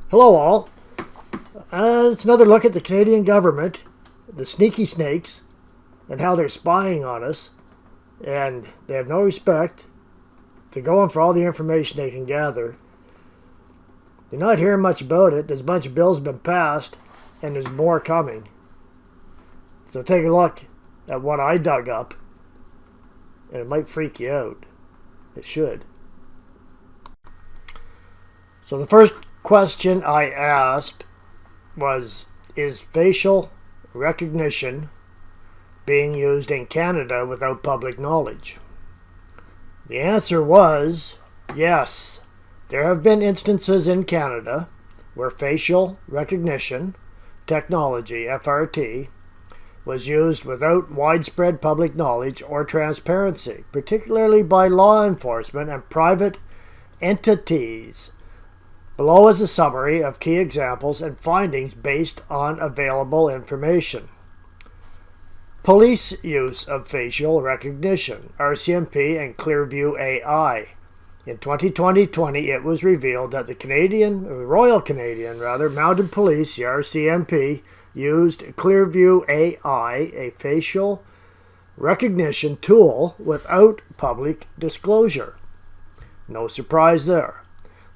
Hello, all. It's another look at the Canadian government, the sneaky snakes, and how they're spying on us. And they have no respect. They're going for all the information they can gather. You're not hearing much about it. There's a bunch of bills been passed, and there's more coming. So take a look at what I dug up, and it might freak you out. It should. So the first question I asked was, is facial recognition being used in Canada without public knowledge? The answer was yes. There have been instances in Canada where facial recognition technology, FRT, was used without widespread public knowledge or transparency, particularly by law enforcement and private entities. Below is a summary of key examples and findings based on available information. Police use of facial recognition, RCMP and Clearview AI. In 2020, it was revealed that the Royal Canadian Mounted Police, the RCMP, used Clearview AI, a facial recognition tool, without public disclosure. No surprise there.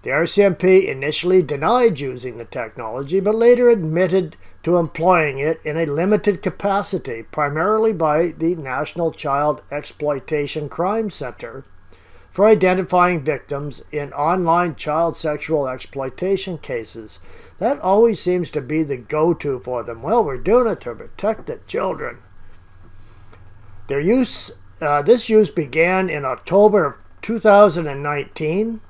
The RCMP initially denied using the technology, but later admitted to employing it in a limited capacity, primarily by the National Child Exploitation Crime Center, for identifying victims in online child sexual exploitation cases. That always seems to be the go-to for them. Well, we're doing it to protect the children. This use began in October of 2019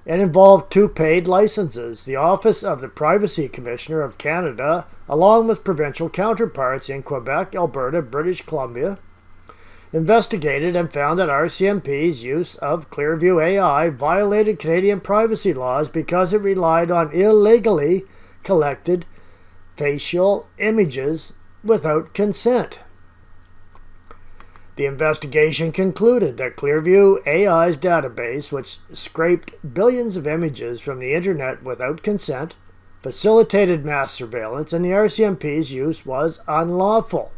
and involved two paid licenses. The Office of the Privacy Commissioner of Canada, along with provincial counterparts in Quebec, Alberta, British Columbia, investigated and found that RCMP's use of Clearview AI violated Canadian privacy laws because it relied on illegally collected facial images without consent. The investigation concluded that Clearview AI's database, which scraped billions of images from the internet without consent, facilitated mass surveillance, and the RCMP's use was unlawful.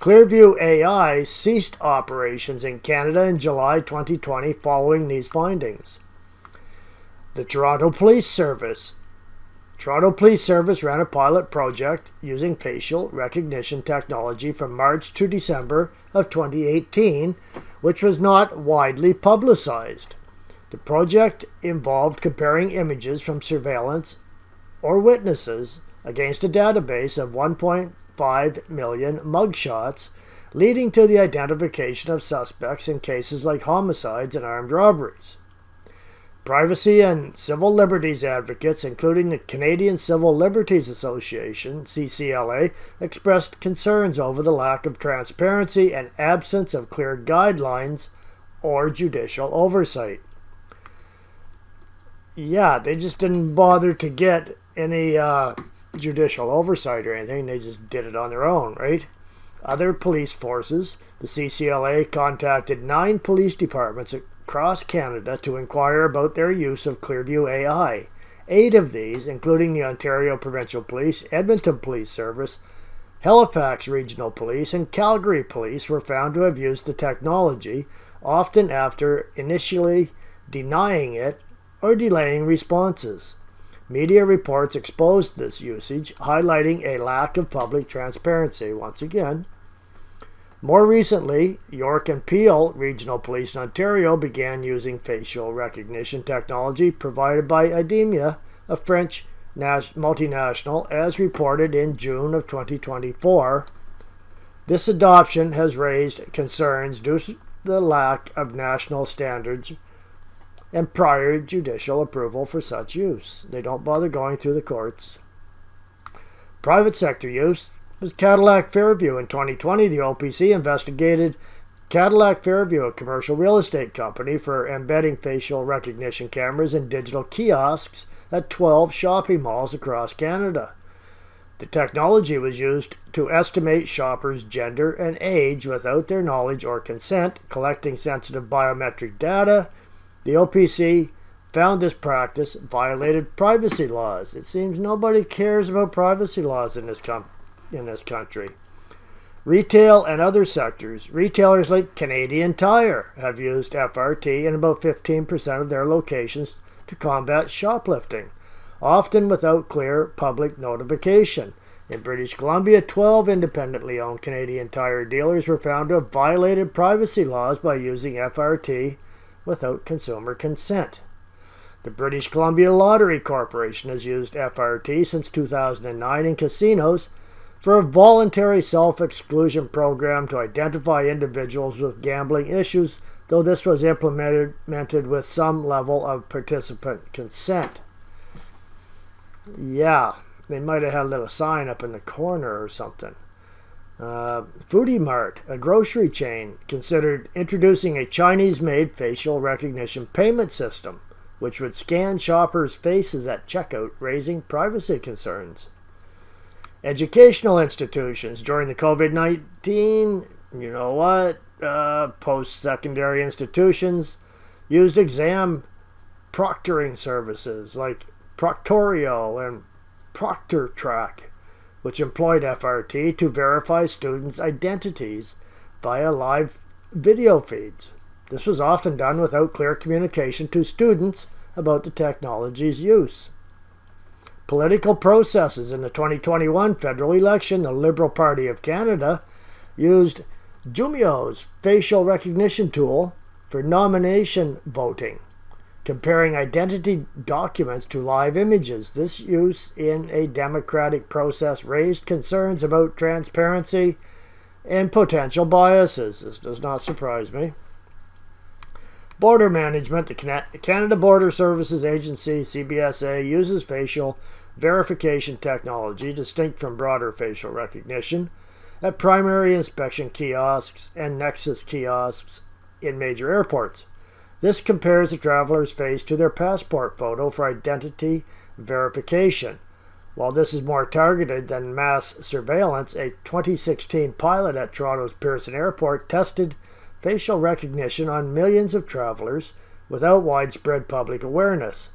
Clearview AI ceased operations in Canada in July 2020 following these findings. The Toronto Police Service ran a pilot project using facial recognition technology from March to December of 2018, which was not widely publicized. The project involved comparing images from surveillance or witnesses against a database of 1.5 million mugshots, leading to the identification of suspects in cases like homicides and armed robberies. Privacy and civil liberties advocates, including the Canadian Civil Liberties Association, CCLA, expressed concerns over the lack of transparency and absence of clear guidelines or judicial oversight. Yeah, they just didn't bother to get any judicial oversight or anything. They just did it on their own, right? Other police forces, the CCLA contacted 9 police departments across Canada to inquire about their use of Clearview AI. 8 of these, including the Ontario Provincial Police, Edmonton Police Service, Halifax Regional Police, and Calgary Police, were found to have used the technology, often after initially denying it or delaying responses. Media reports exposed this usage, highlighting a lack of public transparency once again. More recently, York and Peel Regional Police in Ontario began using facial recognition technology provided by Idemia, a French multinational, as reported in June of 2024. This adoption has raised concerns due to the lack of national standards and prior judicial approval for such use. They don't bother going through the courts. Private sector use was Cadillac Fairview. In 2020, the OPC investigated Cadillac Fairview, a commercial real estate company, for embedding facial recognition cameras in digital kiosks at 12 shopping malls across Canada. The technology was used to estimate shoppers' gender and age without their knowledge or consent, collecting sensitive biometric data. The OPC found this practice violated privacy laws. It seems nobody cares about privacy laws in this country. Retail and other sectors. Retailers like Canadian Tire have used FRT in about 15% of their locations to combat shoplifting, often without clear public notification. In British Columbia, 12 independently owned Canadian Tire dealers were found to have violated privacy laws by using FRT without consumer consent. The British Columbia Lottery Corporation has used FRT since 2009 in casinos for a voluntary self-exclusion program to identify individuals with gambling issues, though this was implemented with some level of participant consent. Yeah, they might have had a little sign up in the corner or something. Foodie Mart, a grocery chain, considered introducing a Chinese-made facial recognition payment system, which would scan shoppers' faces at checkout, raising privacy concerns. Educational institutions during the COVID-19, post-secondary institutions used exam proctoring services like Proctorio and ProctorTrack, which employed FRT to verify students' identities via live video feeds. This was often done without clear communication to students about the technology's use. Political processes in the 2021 federal election, the Liberal Party of Canada used Jumio's facial recognition tool for nomination voting, comparing identity documents to live images. This use in a democratic process raised concerns about transparency and potential biases. This does not surprise me. Border management. The Canada Border Services Agency, CBSA, uses facial verification technology distinct from broader facial recognition at primary inspection kiosks and Nexus kiosks in major airports. This compares a traveler's face to their passport photo for identity verification. While this is more targeted than mass surveillance, a 2016 pilot at Toronto's Pearson Airport tested facial recognition on millions of travelers without widespread public awareness.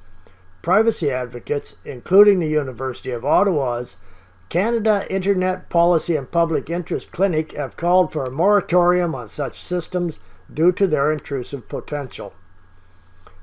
Privacy advocates, including the University of Ottawa's Canada Internet Policy and Public Interest Clinic, have called for a moratorium on such systems due to their intrusive potential.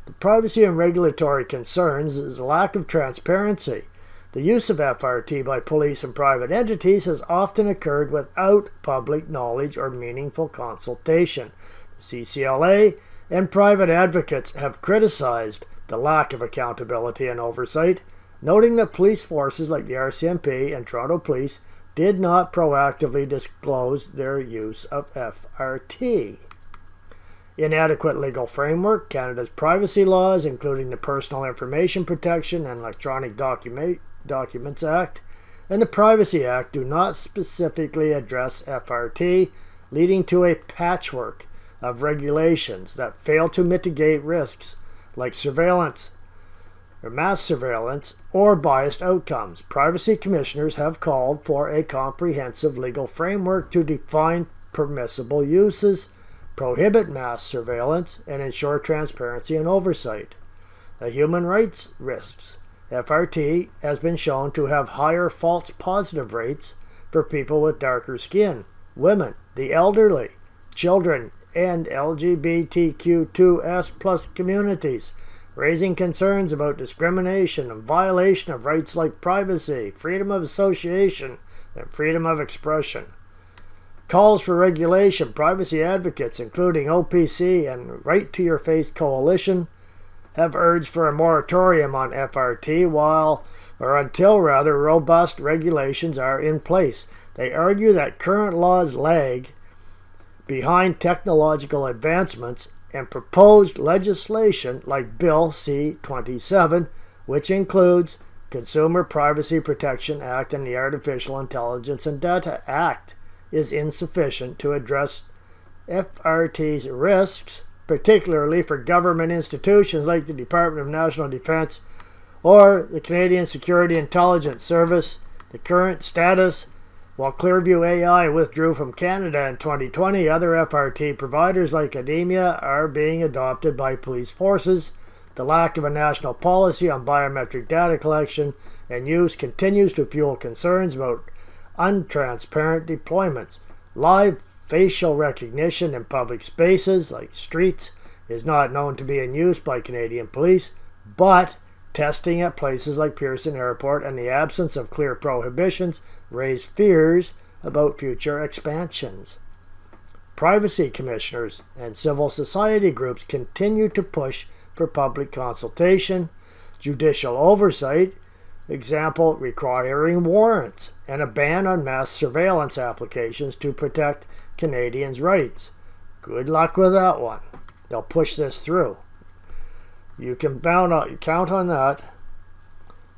The privacy and regulatory concerns is a lack of transparency. The use of FRT by police and private entities has often occurred without public knowledge or meaningful consultation. The CCLA and private advocates have criticized the lack of accountability and oversight, noting that police forces like the RCMP and Toronto Police did not proactively disclose their use of FRT. Inadequate legal framework. Canada's privacy laws, including the Personal Information Protection and Electronic Documents Act and the Privacy Act, do not specifically address FRT, leading to a patchwork of regulations that fail to mitigate risks like surveillance or mass surveillance or biased outcomes. Privacy commissioners have called for a comprehensive legal framework to define permissible uses, prohibit mass surveillance, and ensure transparency and oversight. The human rights risks. FRT has been shown to have higher false positive rates for people with darker skin, women, the elderly, children, and LGBTQ2S+ communities, raising concerns about discrimination and violation of rights like privacy, freedom of association, and freedom of expression. Calls for regulation. Privacy advocates, including OPC and Right to Your Face Coalition, have urged for a moratorium on FRT until robust regulations are in place. They argue that current laws lag behind technological advancements, and proposed legislation like Bill C-27, which includes Consumer Privacy Protection Act and the Artificial Intelligence and Data Act, is insufficient to address FRT's risks, particularly for government institutions like the Department of National Defence or the Canadian Security Intelligence Service. The current status. While Clearview AI withdrew from Canada in 2020, other FRT providers like Academia are being adopted by police forces the lack of a national policy on biometric data collection and use continues to fuel concerns about untransparent deployments. Live facial recognition in public spaces like streets is not known to be in use by Canadian police, but testing at places like Pearson Airport and the absence of clear prohibitions raise fears about future expansions. Privacy commissioners and civil society groups continue to push for public consultation, judicial oversight, example requiring warrants, and a ban on mass surveillance applications to protect Canadians' rights. Good luck with that one. They'll push this through. You can count on that.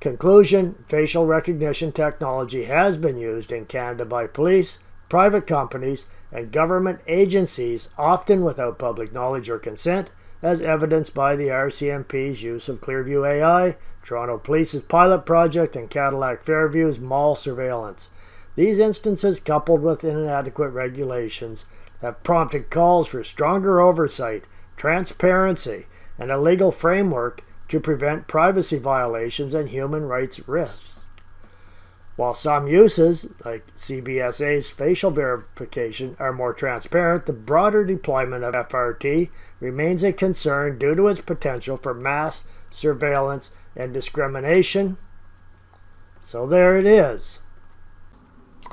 Conclusion, facial recognition technology has been used in Canada by police, private companies, and government agencies, often without public knowledge or consent, as evidenced by the RCMP's use of Clearview AI, Toronto Police's pilot project, and Cadillac Fairview's mall surveillance. These instances, coupled with inadequate regulations, have prompted calls for stronger oversight, transparency, and a legal framework to prevent privacy violations and human rights risks. While some uses, like CBSA's facial verification, are more transparent, the broader deployment of FRT remains a concern due to its potential for mass surveillance and discrimination. So there it is.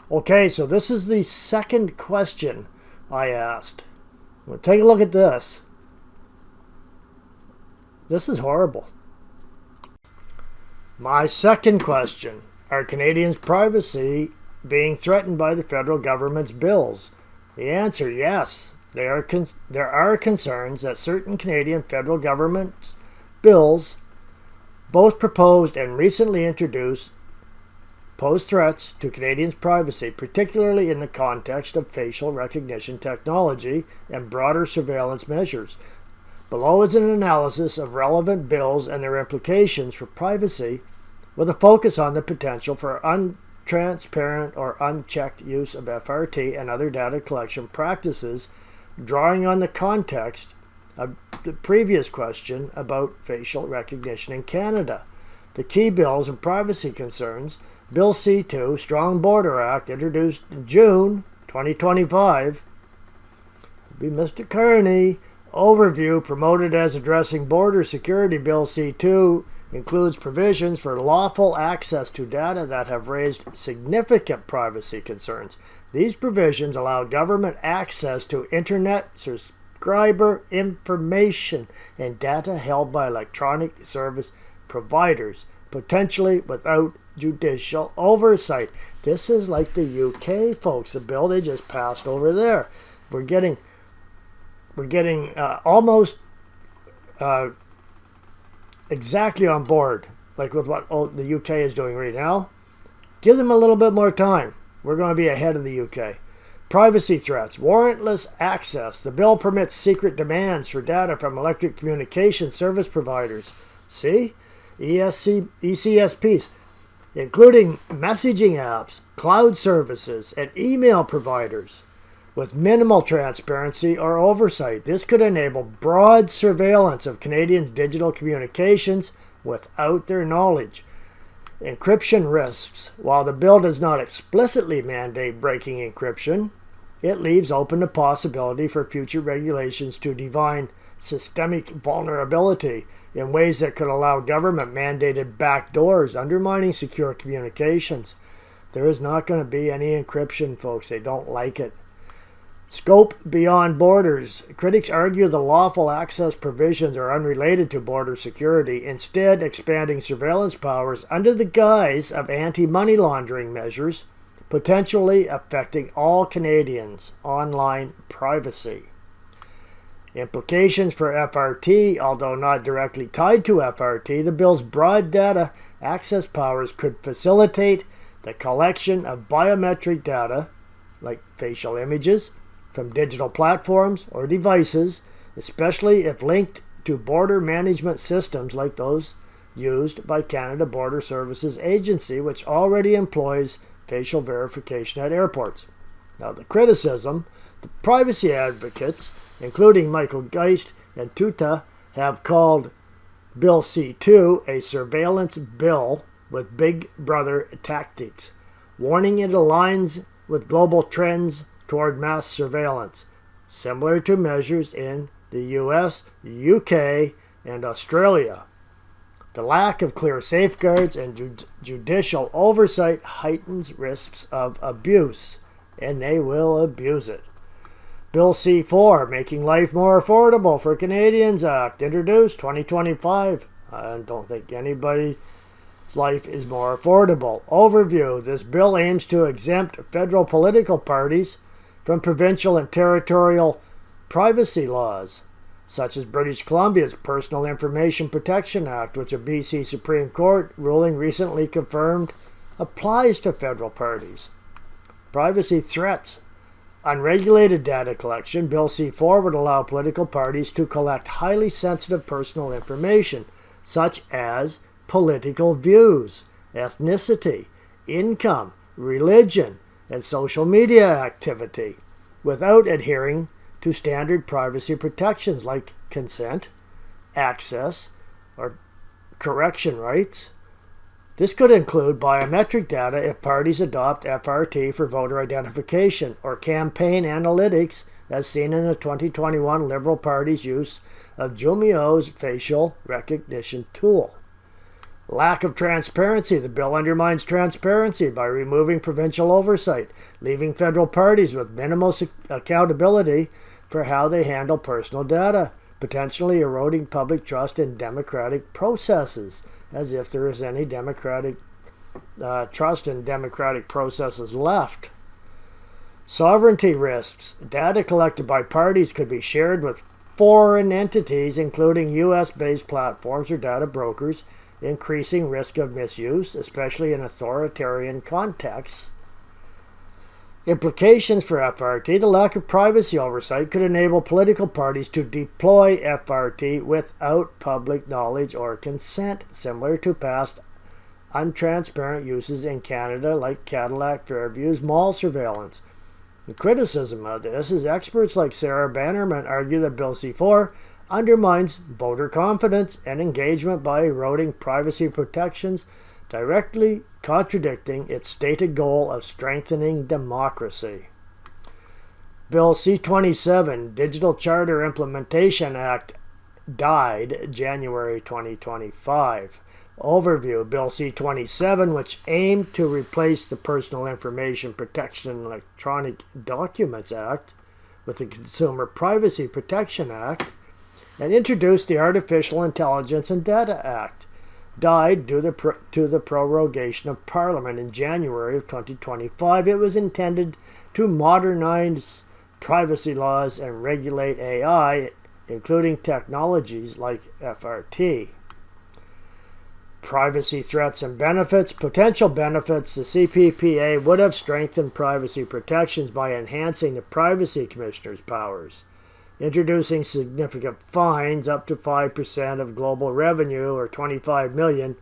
Okay, so this is the second question I asked. Well, take a look at this. This is horrible. My second question. Are Canadians' privacy being threatened by the federal government's bills? The answer, yes. There are concerns that certain Canadian federal government bills, both proposed and recently introduced, pose threats to Canadians' privacy, particularly in the context of facial recognition technology and broader surveillance measures. Below is an analysis of relevant bills and their implications for privacy, with a focus on the potential for untransparent or unchecked use of FRT and other data collection practices, drawing on the context of the previous question about facial recognition in Canada. The key bills and privacy concerns: Bill C-2, Strong Border Act, introduced in June 2025. Be Mr. Kearney. Overview, promoted as addressing border security. Bill C-2 includes provisions for lawful access to data that have raised significant privacy concerns. These provisions allow government access to internet subscriber information and data held by electronic service providers, potentially without judicial oversight. This is like the UK, folks, the bill they just passed over there. We're getting almost exactly on board, like with what the UK is doing right now. Give them a little bit more time. We're going to be ahead of the UK. Privacy threats, warrantless access. The bill permits secret demands for data from electric communication service providers. See? ECSPs, including messaging apps, cloud services, and email providers, with minimal transparency or oversight. This could enable broad surveillance of Canadians' digital communications without their knowledge. Encryption risks. While the bill does not explicitly mandate breaking encryption, it leaves open the possibility for future regulations to define systemic vulnerability in ways that could allow government-mandated backdoors, undermining secure communications. There is not going to be any encryption, folks. They don't like it. Scope beyond borders. Critics argue the lawful access provisions are unrelated to border security, instead expanding surveillance powers under the guise of anti-money laundering measures, potentially affecting all Canadians' online privacy. Implications for FRT. Although not directly tied to FRT, the bill's broad data access powers could facilitate the collection of biometric data, like facial images, from digital platforms or devices, especially if linked to border management systems like those used by Canada Border Services Agency, which already employs facial verification at airports. Now, the criticism: the privacy advocates, including Michael Geist and Tuta, have called Bill C-2, a surveillance bill with Big Brother tactics, warning it aligns with global trends toward mass surveillance, similar to measures in the US, UK, and Australia. The lack of clear safeguards and judicial oversight heightens risks of abuse, and they will abuse it. Bill C-4, Making Life More Affordable for Canadians Act, introduced 2025. I don't think anybody's life is more affordable. Overview. This bill aims to exempt federal political parties from provincial and territorial privacy laws, such as British Columbia's Personal Information Protection Act, which a BC Supreme Court ruling recently confirmed applies to federal parties. Privacy threats. Unregulated data collection. Bill C-4 would allow political parties to collect highly sensitive personal information, such as political views, ethnicity, income, religion, and social media activity, without adhering to standard privacy protections like consent, access, or correction rights. This could include biometric data if parties adopt FRT for voter identification, or campaign analytics as seen in the 2021 Liberal Party's use of Jumio's facial recognition tool. Lack of transparency. The bill undermines transparency by removing provincial oversight, leaving federal parties with minimal accountability for how they handle personal data, potentially eroding public trust in democratic processes, as if there is any democratic trust in democratic processes left. Sovereignty risks. Data collected by parties could be shared with foreign entities, including U.S.-based platforms or data brokers, increasing risk of misuse, especially in authoritarian contexts. Implications for FRT. The lack of privacy oversight could enable political parties to deploy FRT without public knowledge or consent, similar to past untransparent uses in Canada like Cadillac Fairview's mall surveillance. The criticism of this is experts like Sarah Bannerman argue that Bill C-4 undermines voter confidence and engagement by eroding privacy protections, directly contradicting its stated goal of strengthening democracy. Bill C-27, Digital Charter Implementation Act, died January 2025. Overview. Bill C-27, which aimed to replace the Personal Information Protection and Electronic Documents Act with the Consumer Privacy Protection Act, and introduced the Artificial Intelligence and Data Act, died due to the prorogation of Parliament in January of 2025. It was intended to modernize privacy laws and regulate AI, including technologies like FRT. Privacy threats and benefits. Potential benefits. The CPPA would have strengthened privacy protections by enhancing the Privacy Commissioner's powers, introducing significant fines up to 5% of global revenue or $25 million,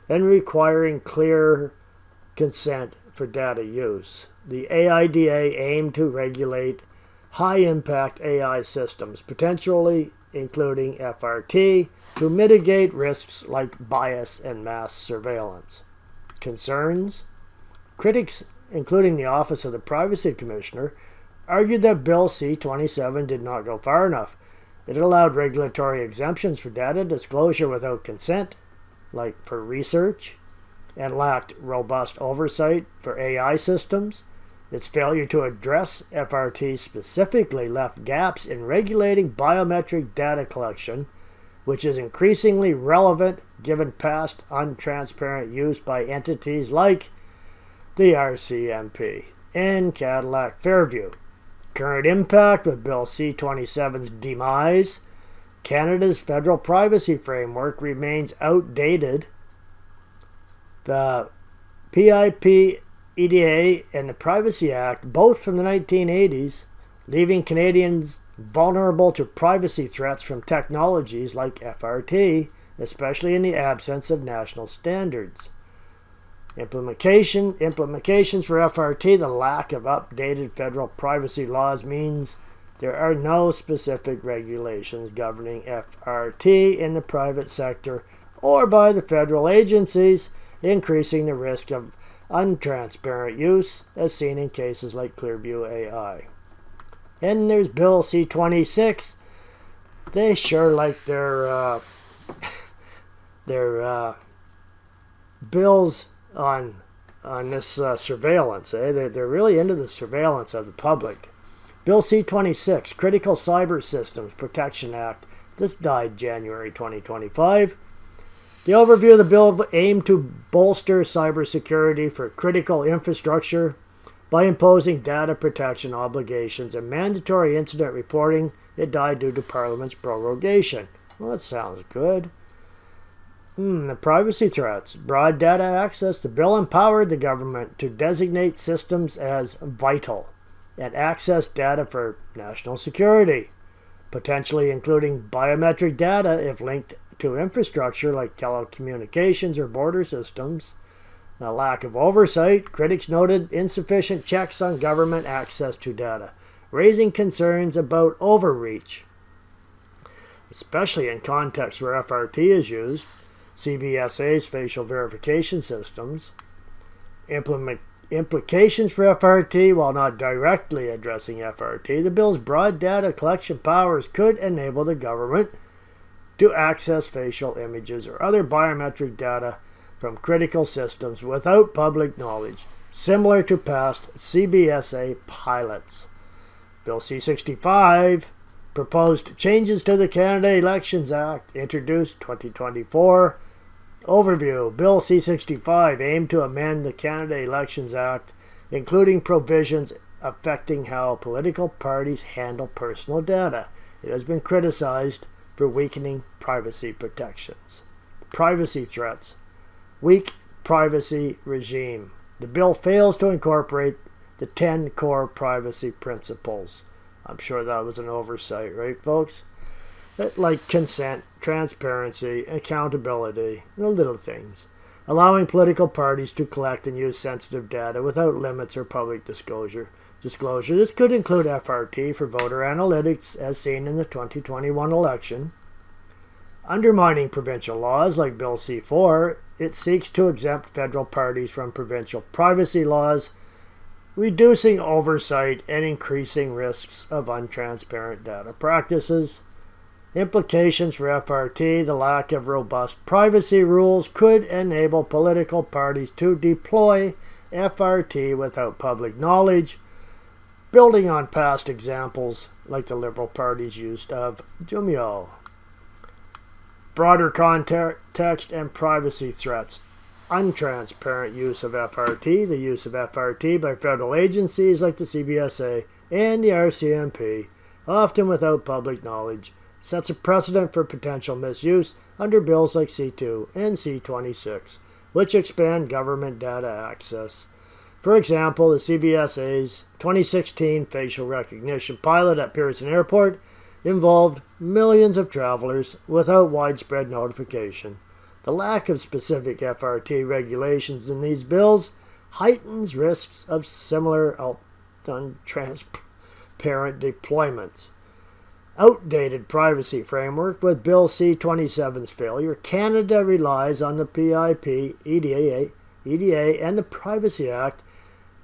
and requiring clear consent for data use. The AIDA aimed to regulate high-impact AI systems, potentially including FRT, to mitigate risks like bias and mass surveillance. Concerns? Critics, including the Office of the Privacy Commissioner, argued that Bill C-27 did not go far enough. It allowed regulatory exemptions for data disclosure without consent, like for research, and lacked robust oversight for AI systems. Its failure to address FRT specifically left gaps in regulating biometric data collection, which is increasingly relevant given past untransparent use by entities like the RCMP and Cadillac Fairview. Current impact with Bill C-27's demise. Canada's federal privacy framework remains outdated. The PIP EDA and the Privacy Act, both from the 1980s, leaving Canadians vulnerable to privacy threats from technologies like FRT, especially in the absence of national standards. Implications for FRT. The lack of updated federal privacy laws means There are no specific regulations governing FRT in the private sector or by the federal agencies, increasing the risk of untransparent use, as seen in cases like Clearview AI. And there's Bill C-26. They sure like their bills on this surveillance. They're really into the surveillance of the public. Bill C-26, Critical Cyber Systems Protection Act. This died January 2025. The overview of the bill aimed to bolster cybersecurity for critical infrastructure by imposing data protection obligations and mandatory incident reporting. It died due to Parliament's prorogation. Well, that sounds good. The privacy threats. Broad data access. The bill empowered the government to designate systems as vital and access data for national security, potentially including biometric data if linked to infrastructure like telecommunications or border systems. A lack of oversight. Critics noted insufficient checks on government access to data, raising concerns about overreach, especially in contexts where FRT is used. CBSA's facial verification systems. Implications for FRT. While not directly addressing FRT, the bill's broad data collection powers could enable the government to access facial images or other biometric data from critical systems without public knowledge, similar to past CBSA pilots. Bill C-65, proposed changes to the Canada Elections Act, introduced 2024. Overview. Bill C-65 aimed to amend the Canada Elections Act, including provisions affecting how political parties handle personal data. It has been criticized for weakening privacy protections. Privacy threats. Weak privacy regime. The bill fails to incorporate the 10 core privacy principles. I'm sure that was an oversight, right, folks? Like consent, transparency, accountability, the little things. Allowing political parties to collect and use sensitive data without limits or public disclosure. This could include FRT for voter analytics, as seen in the 2021 election. Undermining provincial laws like Bill C-4, it seeks to exempt federal parties from provincial privacy laws, reducing oversight and increasing risks of untransparent data practices. Implications for FRT. The lack of robust privacy rules could enable political parties to deploy FRT without public knowledge, building on past examples like the Liberal Party's use of Jumio. Broader context and privacy threats. Untransparent use of FRT. The use of FRT by federal agencies like the CBSA and the RCMP, often without public knowledge, sets a precedent for potential misuse under bills like C2 and C26, which expand government data access. For example, the CBSA's 2016 facial recognition pilot at Pearson Airport involved millions of travelers without widespread notification. The lack of specific FRT regulations in these bills heightens risks of similar untransparent deployments. Outdated privacy framework. With Bill C-27's failure, Canada relies on the PIP, EDA, and the Privacy Act,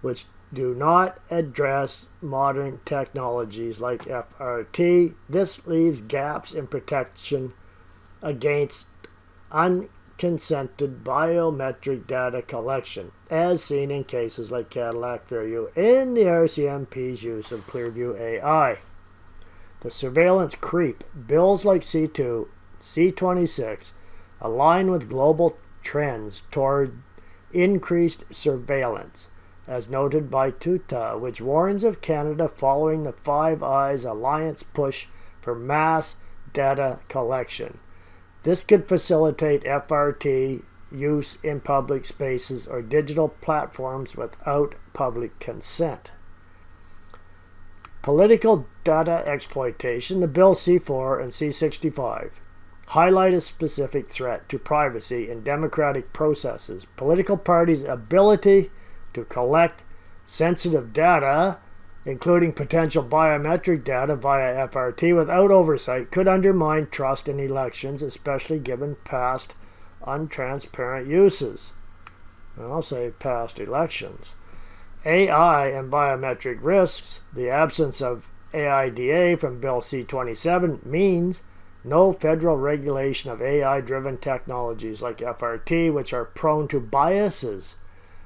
which do not address modern technologies like FRT. This leaves gaps in protection against unconsented biometric data collection, as seen in cases like Cadillac Fairview and the RCMP's use of Clearview AI. The surveillance creep. Bills like C2, C26 align with global trends toward increased surveillance, as noted by TUTA, which warns of Canada following the Five Eyes Alliance push for mass data collection. This could facilitate FRT use in public spaces or digital platforms without public consent. Political data exploitation. The Bill C4 and C65 highlight a specific threat to privacy in democratic processes. Political parties' ability to collect sensitive data including potential biometric data via FRT without oversight, could undermine trust in elections, especially given past untransparent uses. And I'll say past elections. AI and biometric risks. The absence of AIDA from Bill C-27 means no federal regulation of AI-driven technologies like FRT, which are prone to biases,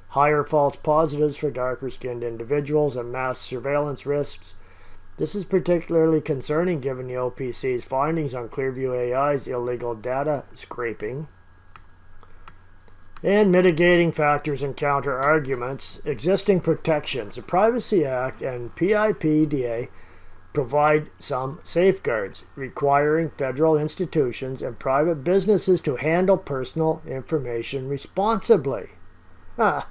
higher false positives for darker-skinned individuals, and mass surveillance risks. This is particularly concerning given the OPC's findings on Clearview AI's illegal data scraping. And mitigating factors and counter-arguments. Existing protections. The Privacy Act and PIPDA provide some safeguards, requiring federal institutions and private businesses to handle personal information responsibly. The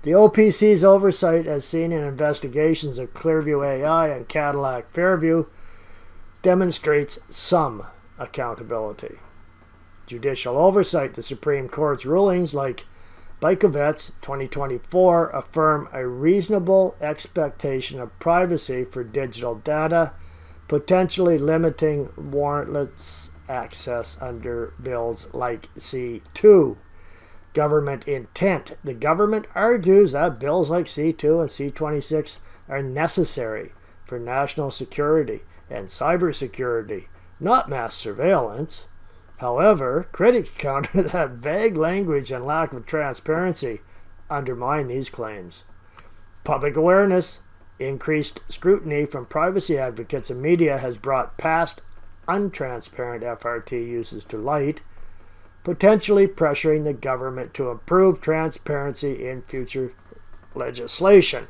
OPC's oversight, as seen in investigations of Clearview AI and Cadillac Fairview, demonstrates some accountability. Judicial oversight. The Supreme Court's rulings, like Bykovets 2024, affirm a reasonable expectation of privacy for digital data, potentially limiting warrantless access under bills like C2. Government intent. The government argues that bills like C2 and C26 are necessary for national security and cybersecurity, not mass surveillance. However, critics counter that vague language and lack of transparency undermine these claims. Public awareness. Increased scrutiny from privacy advocates and media has brought past untransparent FRT uses to light, potentially pressuring the government to improve transparency in future legislation.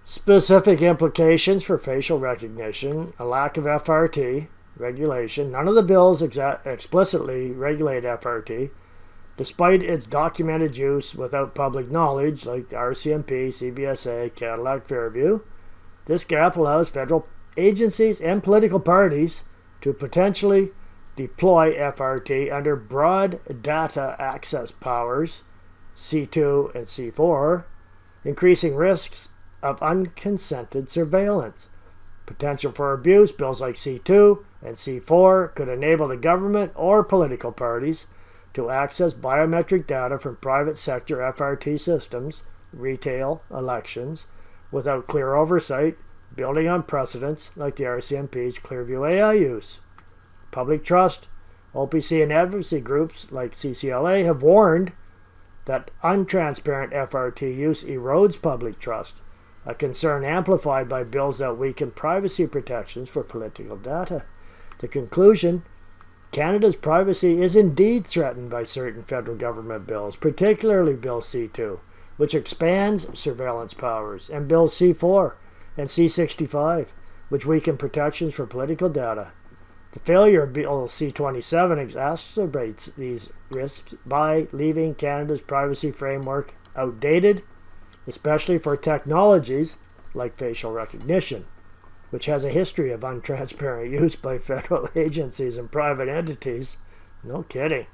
Specific implications for facial recognition. A lack of FRT regulation. None of the bills explicitly regulate FRT, despite its documented use without public knowledge, like RCMP, CBSA, Cadillac Fairview. This gap allows federal agencies and political parties to potentially deploy FRT under broad data access powers, C2 and C4, increasing risks of unconsented surveillance. Potential for abuse. Bills like C2 and C4 could enable the government or political parties to access biometric data from private sector FRT systems, retail, elections, without clear oversight, building on precedents like the RCMP's Clearview AI use. Public trust. OPC and advocacy groups like CCLA have warned that untransparent FRT use erodes public trust, a concern amplified by bills that weaken privacy protections for political data. The conclusion: Canada's privacy is indeed threatened by certain federal government bills, particularly Bill C2, which expands surveillance powers, and Bill C4 and C65, which weaken protections for political data. The failure of Bill C27 exacerbates these risks by leaving Canada's privacy framework outdated, especially for technologies like facial recognition, which has a history of untransparent use by federal agencies and private entities. No kidding.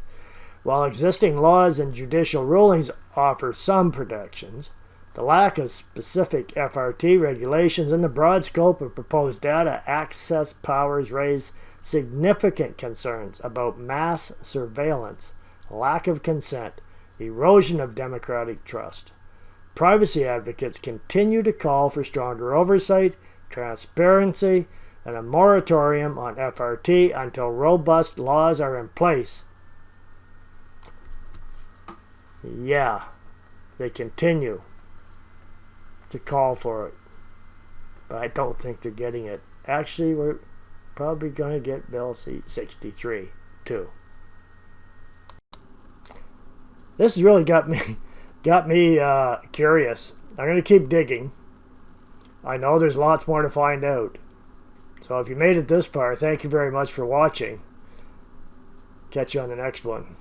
While existing laws and judicial rulings offer some protections, the lack of specific FRT regulations and the broad scope of proposed data access powers raise significant concerns about mass surveillance, lack of consent, erosion of democratic trust. Privacy advocates continue to call for stronger oversight, transparency, and a moratorium on FRT until robust laws are in place. Yeah, they continue to call for it, but I don't think they're getting it. Actually, we're probably going to get Bill C-63 too. This has really got me curious. I'm going to keep digging. I know there's lots more to find out. So if you made it this far, thank you very much for watching. Catch you on the next one.